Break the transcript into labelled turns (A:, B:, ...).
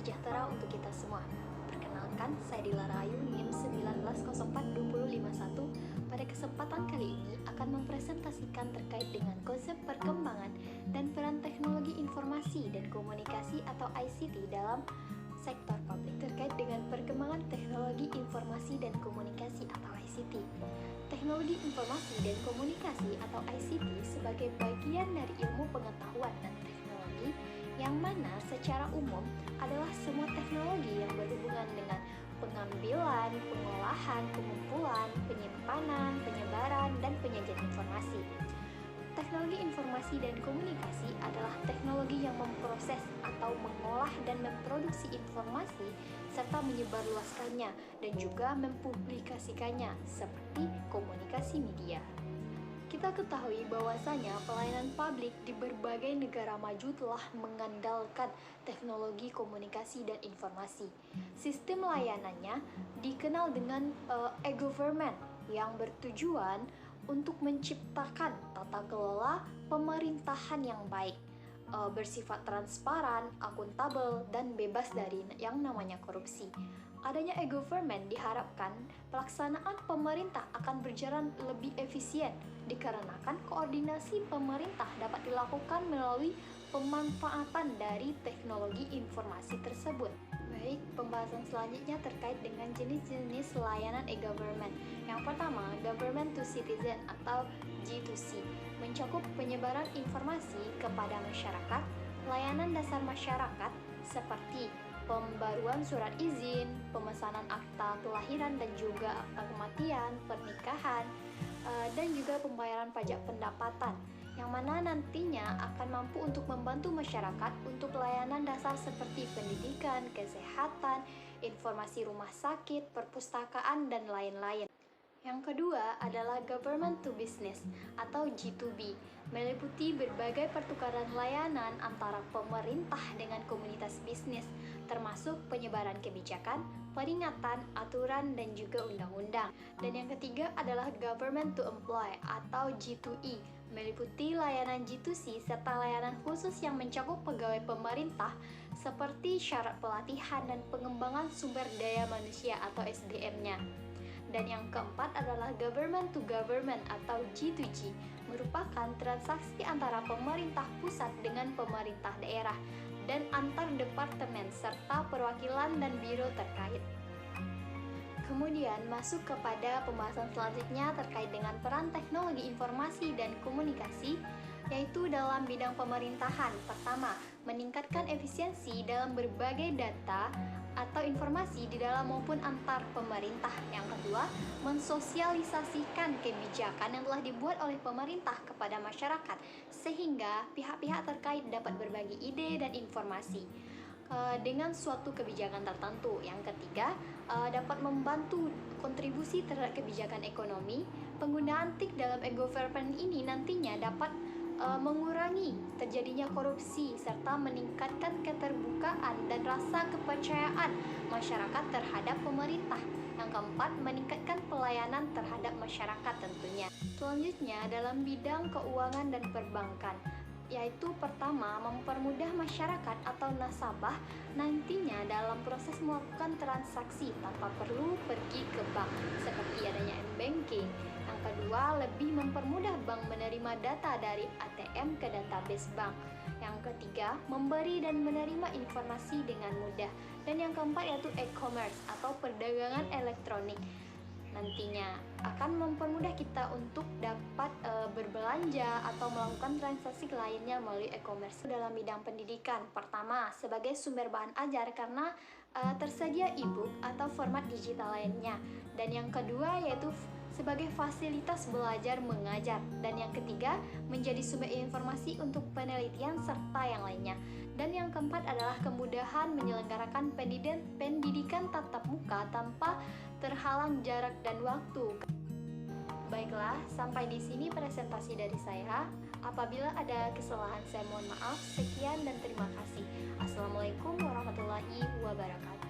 A: sejahtera untuk kita semua. Perkenalkan, saya Dilara Ayu, NIM 19042051. Pada kesempatan kali ini akan mempresentasikan terkait dengan konsep perkembangan dan peran teknologi informasi dan komunikasi atau ICT dalam sektor publik terkait dengan perkembangan teknologi informasi dan komunikasi atau ICT. Teknologi informasi dan komunikasi atau ICT sebagai bagian dari ilmu pengetahuan dan teknologi yang mana secara umum adalah semua teknologi yang berhubungan dengan pengambilan, pengolahan, pengumpulan, penyimpanan, penyebaran, dan penyajian informasi. Teknologi informasi dan komunikasi adalah teknologi yang memproses atau mengolah dan memproduksi informasi serta menyebarluaskannya dan juga mempublikasikannya seperti komunikasi media. Kita ketahui bahwasanya pelayanan publik di berbagai negara maju telah mengandalkan teknologi komunikasi dan informasi. Sistem layanannya dikenal dengan e-government yang bertujuan untuk menciptakan tata kelola pemerintahan yang baik, bersifat transparan, akuntabel, dan bebas dari yang namanya korupsi. Adanya e-government diharapkan pelaksanaan pemerintah akan berjalan lebih efisien dikarenakan koordinasi pemerintah dapat dilakukan melalui pemanfaatan dari teknologi informasi tersebut. Baik, pembahasan selanjutnya terkait dengan jenis-jenis layanan e-government. Yang pertama, Government to Citizen atau G2C, mencakup penyebaran informasi kepada masyarakat, layanan dasar masyarakat seperti pembaruan surat izin, pemesanan akta kelahiran dan juga akta kematian, pernikahan, dan juga pembayaran pajak pendapatan, yang mana nantinya akan mampu untuk membantu masyarakat untuk layanan dasar seperti pendidikan, kesehatan, informasi rumah sakit, perpustakaan, dan lain-lain. Yang kedua adalah Government to Business atau G2B, meliputi berbagai pertukaran layanan antara pemerintah dengan komunitas bisnis, termasuk penyebaran kebijakan, peringatan, aturan, dan juga undang-undang. Dan yang ketiga adalah Government to Employ atau G2E, meliputi layanan G2C serta layanan khusus yang mencakup pegawai pemerintah seperti syarat pelatihan dan pengembangan sumber daya manusia atau SDM-nya. Dan yang keempat adalah Government to Government atau G2G, merupakan transaksi antara pemerintah pusat dengan pemerintah daerah dan antar departemen serta perwakilan dan biro terkait. Kemudian masuk kepada pembahasan selanjutnya terkait dengan peran teknologi informasi dan komunikasi, yaitu dalam bidang pemerintahan. Pertama, meningkatkan efisiensi dalam berbagai data atau informasi di dalam maupun antar pemerintah. Yang kedua, mensosialisasikan kebijakan yang telah dibuat oleh pemerintah kepada masyarakat sehingga pihak-pihak terkait dapat berbagi ide dan informasi dengan suatu kebijakan tertentu. Yang ketiga, dapat membantu kontribusi terhadap kebijakan ekonomi. Penggunaan TIK dalam e-government ini nantinya dapat mengurangi terjadinya korupsi serta meningkatkan keterbukaan dan rasa kepercayaan masyarakat terhadap pemerintah. Yang keempat, meningkatkan pelayanan terhadap masyarakat tentunya. Selanjutnya dalam bidang keuangan dan perbankan, yaitu pertama, mempermudah masyarakat atau nasabah nantinya dalam proses melakukan transaksi tanpa perlu pergi ke bank seperti adanya m-banking. Yang kedua, lebih mempermudah bank menerima data dari ATM ke database bank. Yang ketiga, memberi dan menerima informasi dengan mudah. Dan yang keempat yaitu e-commerce atau perdagangan elektronik. Nantinya akan mempermudah kita untuk dapat berbelanja atau melakukan transaksi lainnya melalui e-commerce. Dalam bidang pendidikan, pertama, sebagai sumber bahan ajar karena tersedia e-book atau format digital lainnya. Dan yang kedua yaitu sebagai fasilitas belajar mengajar. Dan yang ketiga, menjadi sumber informasi untuk penelitian serta yang lainnya. Dan yang keempat adalah kemudahan menyelenggarakan pendidikan tatap muka tanpa terhalang jarak dan waktu. Baiklah, sampai di sini presentasi dari saya. Apabila ada kesalahan, saya mohon maaf. Sekian dan terima kasih. Assalamualaikum warahmatullahi wabarakatuh.